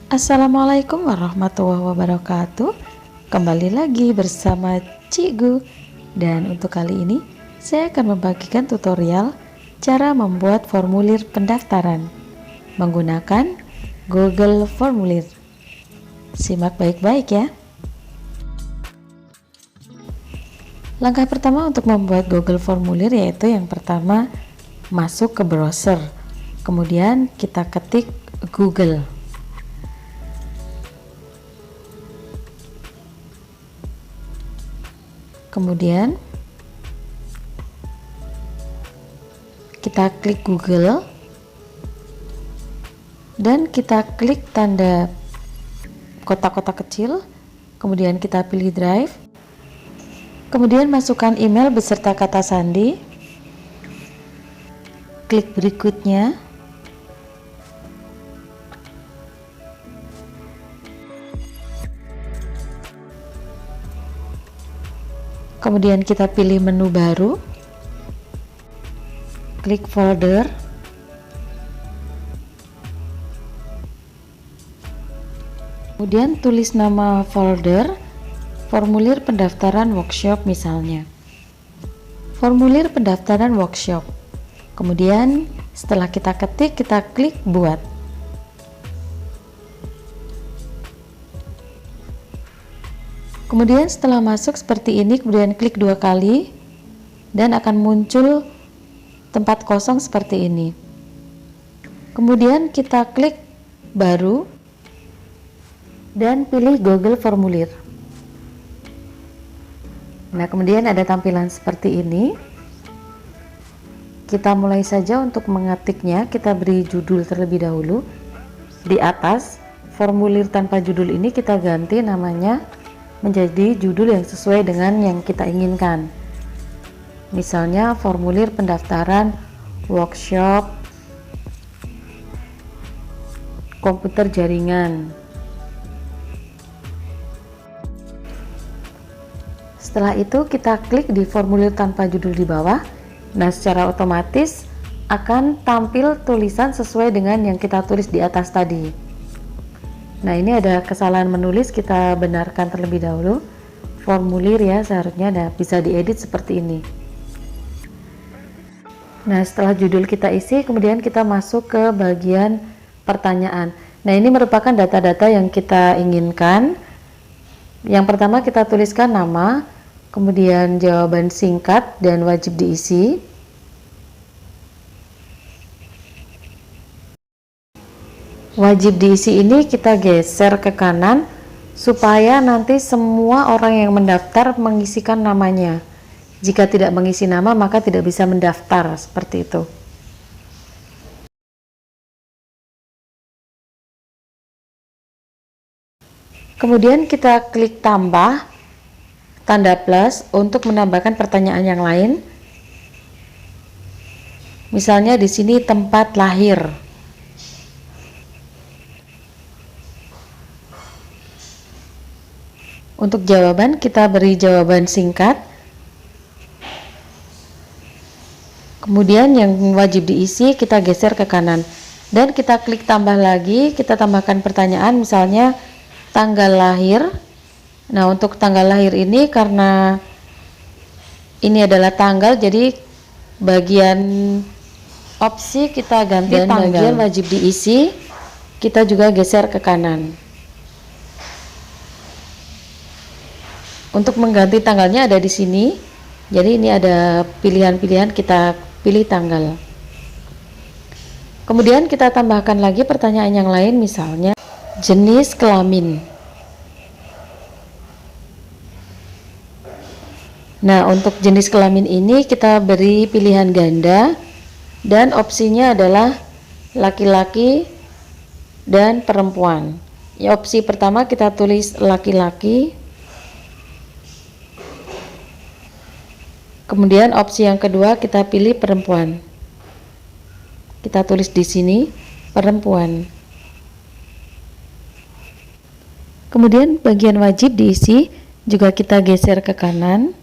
Assalamualaikum warahmatullahi wabarakatuh. Kembali lagi bersama Cikgu. Dan untuk kali ini saya akan membagikan tutorial cara membuat formulir pendaftaran menggunakan Google Formulir. Simak baik-baik ya. Langkah pertama untuk membuat Google Formulir yaitu yang pertama masuk ke browser. Kemudian kita ketik Google. Kemudian kita klik Google dan kita klik tanda kotak-kotak kecil, kemudian kita pilih Drive, kemudian masukkan email beserta kata sandi, klik berikutnya, kemudian kita pilih menu baru, klik folder, kemudian tulis nama folder, formulir pendaftaran workshop misalnya. Formulir pendaftaran workshop. Kemudian setelah kita ketik, kita klik buat. Kemudian setelah masuk seperti ini, kemudian klik 2 kali dan akan muncul tempat kosong seperti ini. Kemudian kita klik baru dan pilih Google Formulir. Nah, kemudian ada tampilan seperti ini. Kita mulai saja untuk mengetiknya. Kita beri judul terlebih dahulu. Di atas formulir tanpa judul ini kita ganti namanya menjadi judul yang sesuai dengan yang kita inginkan. Misalnya formulir pendaftaran workshop komputer jaringan. Setelah itu kita klik di formulir tanpa judul di bawah. Nah, secara otomatis akan tampil tulisan sesuai dengan yang kita tulis di atas tadi. Nah, ini ada kesalahan menulis, kita benarkan terlebih dahulu. Formulir ya, seharusnya bisa diedit seperti ini. Nah, setelah judul kita isi, kemudian kita masuk ke bagian pertanyaan. Nah, ini merupakan data-data yang kita inginkan. Yang pertama kita tuliskan nama, kemudian jawaban singkat dan wajib diisi. Wajib diisi ini kita geser ke kanan supaya nanti semua orang yang mendaftar mengisikan namanya. Jika tidak mengisi nama maka tidak bisa mendaftar, seperti itu. Kemudian kita klik tambah tanda plus untuk menambahkan pertanyaan yang lain. Misalnya di sini tempat lahir. Untuk jawaban kita beri jawaban singkat. Kemudian yang wajib diisi kita geser ke kanan dan kita klik tambah lagi, kita tambahkan pertanyaan misalnya tanggal lahir. Nah, untuk tanggal lahir ini karena ini adalah tanggal, jadi bagian opsi kita ganti dan bagian wajib diisi kita juga geser ke kanan. Untuk mengganti tanggalnya ada di sini. Jadi ini ada pilihan-pilihan, kita pilih tanggal. Kemudian kita tambahkan lagi pertanyaan yang lain, misalnya jenis kelamin. Nah, untuk jenis kelamin ini kita beri pilihan ganda dan opsinya adalah laki-laki dan perempuan. Ya, opsi pertama kita tulis laki-laki. Kemudian opsi yang kedua kita pilih perempuan. Kita tulis di sini perempuan. Kemudian bagian wajib diisi juga kita geser ke kanan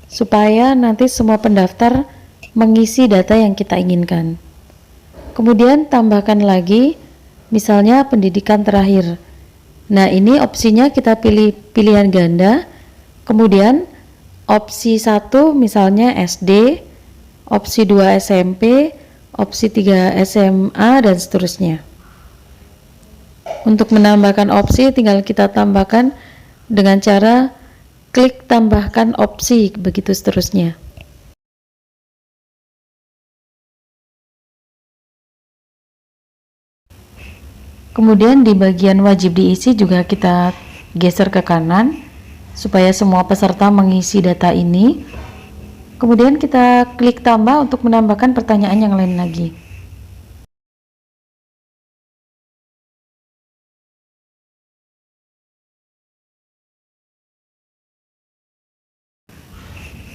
supaya nanti semua pendaftar mengisi data yang kita inginkan. Kemudian tambahkan lagi misalnya pendidikan terakhir. Nah, ini opsinya kita pilih pilihan ganda. Kemudian opsi 1 misalnya SD, opsi 2 SMP, opsi 3 SMA dan seterusnya. Untuk menambahkan opsi tinggal kita tambahkan dengan cara klik tambahkan opsi, begitu seterusnya. Kemudian di bagian wajib diisi juga kita geser ke kanan supaya semua peserta mengisi data ini. Kemudian kita klik tambah untuk menambahkan pertanyaan yang lain lagi.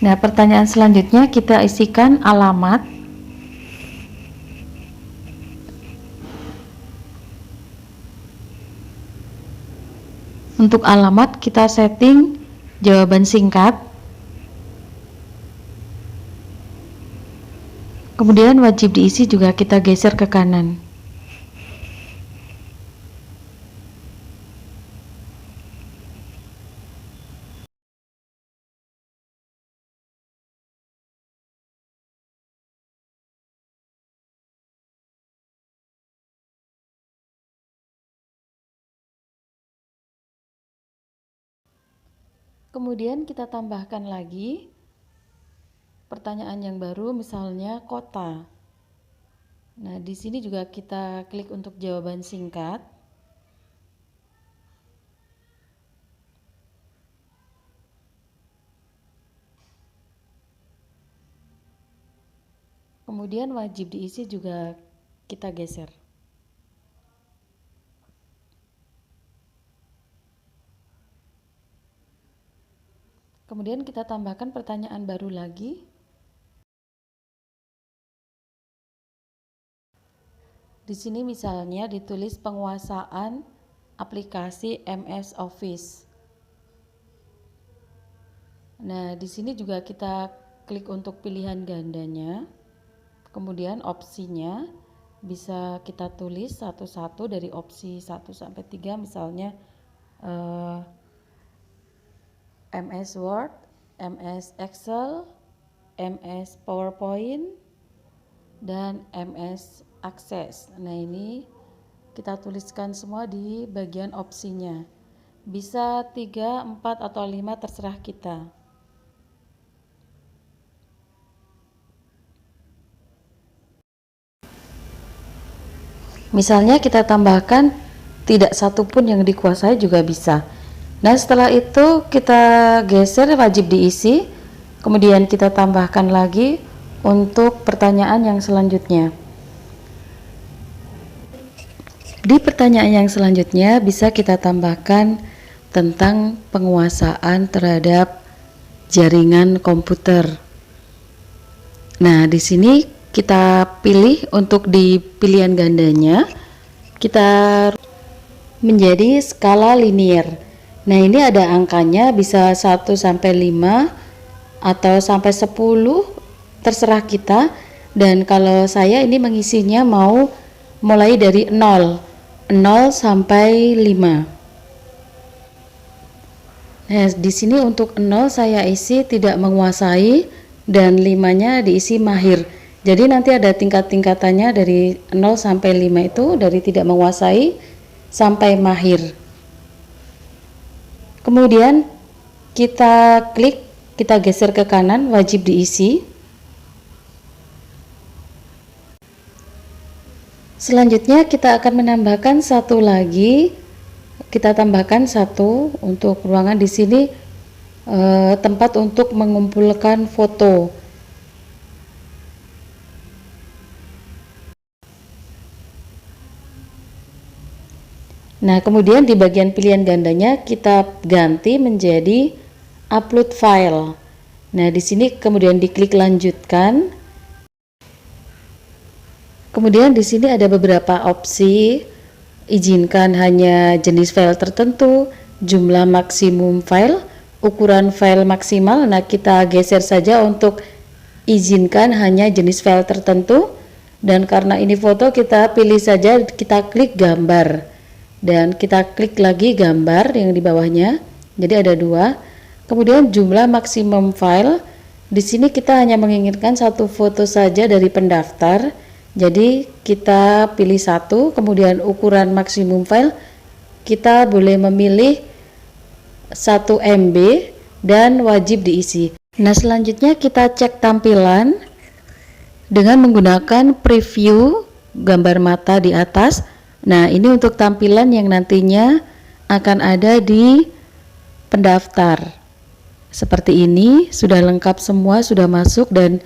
Nah, pertanyaan selanjutnya kita isikan alamat. Untuk alamat kita setting jawaban singkat. Kemudian wajib diisi juga kita geser ke kanan. Kemudian kita tambahkan lagi pertanyaan yang baru, misalnya kota. Nah, di sini juga kita klik untuk jawaban singkat. Kemudian wajib diisi juga kita geser. Kemudian kita tambahkan pertanyaan baru lagi. Di sini misalnya ditulis penguasaan aplikasi MS Office. Nah, di sini juga kita klik untuk pilihan gandanya. Kemudian opsinya bisa kita tulis satu-satu dari opsi 1 sampai 3, misalnya MS Word, MS Excel, MS PowerPoint, dan MS Access. Nah, ini kita tuliskan semua di bagian opsinya. Bisa 3, 4, atau 5 terserah kita. Misalnya kita tambahkan tidak satu pun yang dikuasai juga bisa. Nah, setelah itu kita geser wajib diisi, kemudian kita tambahkan lagi untuk pertanyaan yang selanjutnya. Di pertanyaan yang selanjutnya bisa kita tambahkan tentang penguasaan terhadap jaringan komputer. Nah, di sini kita pilih untuk di pilihan gandanya, kita menjadi skala linier. Nah, ini ada angkanya, bisa 1 sampai 5 atau sampai 10, terserah kita. Dan kalau saya ini mengisinya mau mulai dari 0 sampai 5. Nah, di sini untuk 0 saya isi tidak menguasai dan 5-nya diisi mahir. Jadi nanti ada tingkat-tingkatannya dari 0 sampai 5 itu dari tidak menguasai sampai mahir. Kemudian kita klik, kita geser ke kanan, wajib diisi. Selanjutnya kita akan menambahkan satu lagi. Kita tambahkan satu untuk ruangan di sini, tempat untuk mengumpulkan foto. Nah, kemudian di bagian pilihan gandanya kita ganti menjadi upload file. Nah, di sini kemudian diklik lanjutkan. Kemudian di sini ada beberapa opsi izinkan hanya jenis file tertentu, jumlah maksimum file, ukuran file maksimal. Nah, kita geser saja untuk izinkan hanya jenis file tertentu, dan karena ini foto kita pilih saja, kita klik gambar dan kita klik lagi gambar yang di bawahnya. Jadi ada dua. Kemudian jumlah maksimum file, di sini kita hanya menginginkan satu foto saja dari pendaftar, jadi kita pilih satu. Kemudian ukuran maksimum file kita boleh memilih 1 MB dan wajib diisi. Nah, selanjutnya kita cek tampilan dengan menggunakan preview gambar mata di atas. Nah, ini untuk tampilan yang nantinya akan ada di pendaftar. Seperti ini, sudah lengkap semua, sudah masuk, dan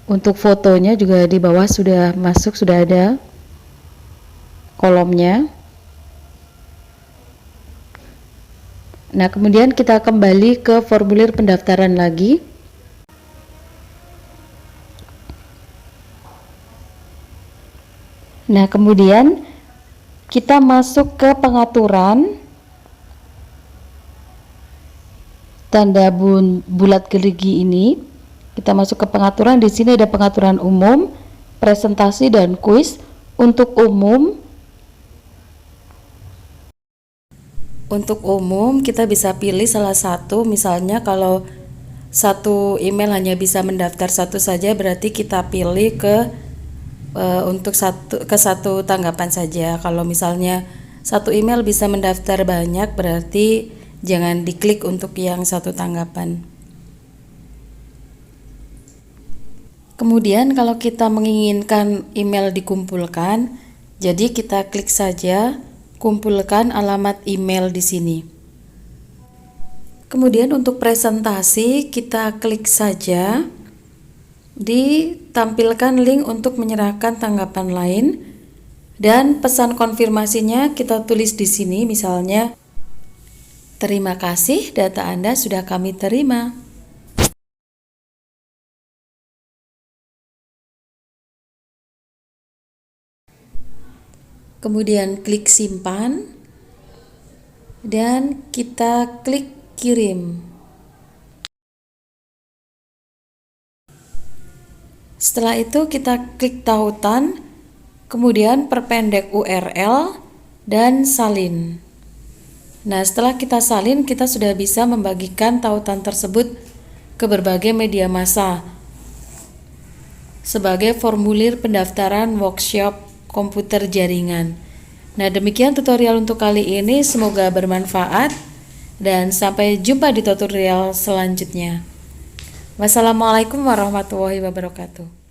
untuk fotonya juga di bawah sudah masuk, sudah ada kolomnya. Nah, kemudian kita kembali ke formulir pendaftaran lagi. Nah, kemudian kita masuk ke pengaturan, tanda bulat gerigi ini. Kita masuk ke pengaturan. Di sini ada pengaturan umum, presentasi, dan kuis. Untuk umum kita bisa pilih salah satu. Misalnya kalau satu email hanya bisa mendaftar satu saja, berarti kita pilih untuk satu tanggapan saja. Kalau misalnya satu email bisa mendaftar banyak, berarti jangan diklik untuk yang satu tanggapan. Kemudian kalau kita menginginkan email dikumpulkan, jadi kita klik saja kumpulkan alamat email di sini. Kemudian untuk presentasi kita klik saja, ditampilkan link untuk menyerahkan tanggapan lain, dan pesan konfirmasinya kita tulis di sini, misalnya terima kasih, data Anda sudah kami terima. Kemudian klik simpan dan kita klik kirim. Setelah itu kita klik tautan, kemudian perpendek URL dan salin. Nah, setelah kita salin, kita sudah bisa membagikan tautan tersebut ke berbagai media massa sebagai formulir pendaftaran workshop komputer jaringan. Nah, demikian tutorial untuk kali ini, semoga bermanfaat dan sampai jumpa di tutorial selanjutnya. Wassalamualaikum warahmatullahi wabarakatuh.